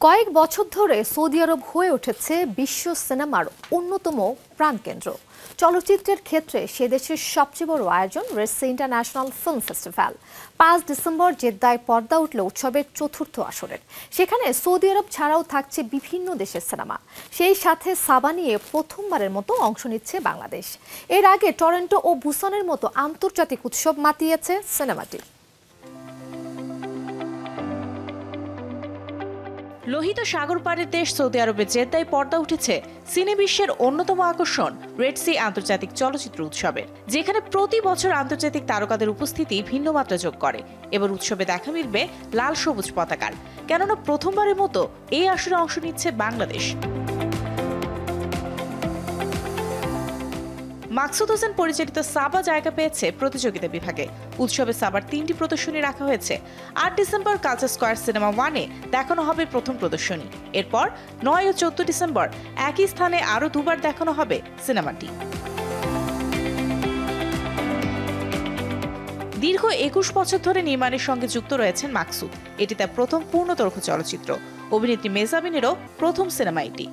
কয়েক বছর ধরে সৌদি আরব হয়ে উঠেছে বিশ্ব সিনেমার অন্যতম প্রাণকেন্দ্র। চলচ্চিত্রের ক্ষেত্রে সে দেশের সবচেয়ে বড় আয়োজন red sea international film festival ৫ December জেদ্দায় পর্দা উঠল উৎসবের চতুর্থ আসরের। সেখানে সৌদি আরব ছাড়াও থাকছে বিভিন্ন দেশের সিনেমা। সেই সাথে সাবা নিয়ে প্রথমবারের মতো অংশ নিচ্ছে বাংলাদেশ। এর আগে টরন্টো ও বুসানের মতো আন্তর্জাতিক উৎসব মাতিয়েছে সিনেমাটি। লোহিত সাগর পাড়ের দেশ সৌদি আরবের জেদ্দায় পর্দা উঠেছে সিনে বিশ্বের অন্যতম আকর্ষণ রেড সি আন্তর্জাতিক চলচ্চিত্র উৎসবের, যেখানে প্রতি বছর আন্তর্জাতিক তারকাদের উপস্থিতি ভিন্ন মাত্রা যোগ করে। এবার উৎসবে দেখা মিলবে লাল সবুজ পতাকার, কেননা প্রথমবারের মতো এই আসরে অংশ নিচ্ছে বাংলাদেশ। মাকসুদ হোসেন পরিচালিত সাবা জায়গা পেয়েছে প্রতিযোগিতা বিভাগে। উৎসবে সাবার ৩টি প্রদর্শনী রাখা হয়েছে। ৮ ডিসেম্বর কালচার স্কয়ার সিনেমা 1-এ দেখানো হবে প্রথম প্রদর্শনী। এরপর ৯ ও ১৪ ডিসেম্বর একই স্থানে আরও দুবার দেখানো হবে সিনেমাটি। দীর্ঘ ২১ বছর ধরে নির্মাণের সঙ্গে যুক্ত রয়েছেন মাকসুদ। এটি তার প্রথম পূর্ণদৈর্ঘ্য চলচ্চিত্র। অভিনেত্রী মেজাবিনেরও প্রথম সিনেমা এটি।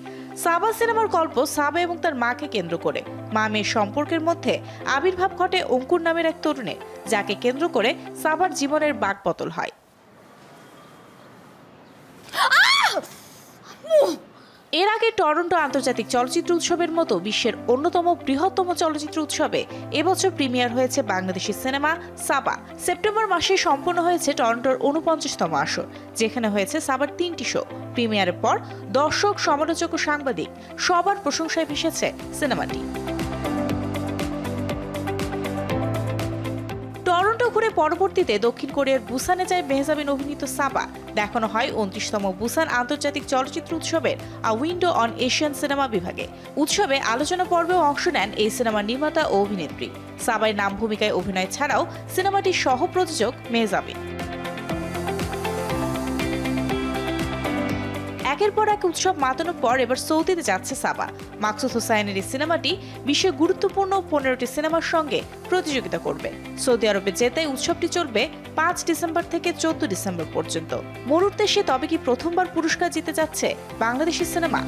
সাবা সিনেমার গল্প সাবা এবং তার মাকে কেন্দ্র করে। মা মেয়ের সম্পর্কের মধ্যে আবির্ভাব ঘটে অঙ্কুর নামের এক তরুণের, যাকে কেন্দ্র করে সাবার জীবনের বাকপতল হয়। এর আগে টরন্টো আন্তর্জাতিক চলচ্চিত্র উৎসবের মতো বিশ্বের অন্যতম বৃহত্তম চলচ্চিত্র উৎসবে এবছর প্রিমিয়ার হয়েছে বাংলাদেশি সিনেমা সাবা। সেপ্টেম্বর মাসে সম্পন্ন হয়েছে টরন্টোর ৪৯তম আসর, যেখানে হয়েছে সাবার ৩টি শো। প্রিমিয়ারের পর দর্শক, সমালোচক ও সাংবাদিক সবার প্রশংসায় ভেসেছে সিনেমাটি। টরন্টো ঘুরে পরবর্তীতে দক্ষিণ কোরিয়ার বুসানে যায় মেহজাবিন অভিনীত সাবা। দেখানো হয় ২৯তম বুসান আন্তর্জাতিক চলচ্চিত্র উৎসবের আ উইন্ডো অন এশিয়ান সিনেমা বিভাগে। উৎসবে আলোচনা পর্বেও অংশ নেন এই সিনেমার নির্মাতা ও অভিনেত্রী। সাবায় নাম ভূমিকায় অভিনয় ছাড়াও সিনেমাটির সহ প্রযোজক মেহজাবিন। একের পর এক উৎসব মাতানোর পর এবার সৌদিতে যাচ্ছে সাবা। মাকসুদ হোসাইনের এই সিনেমাটি বিশ্বের গুরুত্বপূর্ণ ১৫টি সিনেমার সঙ্গে প্রতিযোগিতা করবে। সৌদি আরবে জেদ্দায় উৎসবটি চলবে ৫ ডিসেম্বর থেকে ১৪ ডিসেম্বর পর্যন্ত। মোর উদ্দেশ্যে তবে কি প্রথমবার পুরস্কার জিতে যাচ্ছে বাংলাদেশি সিনেমা?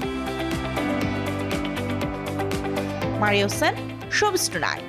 মারিয়া হোসেন, শোবিজ টুনাইট।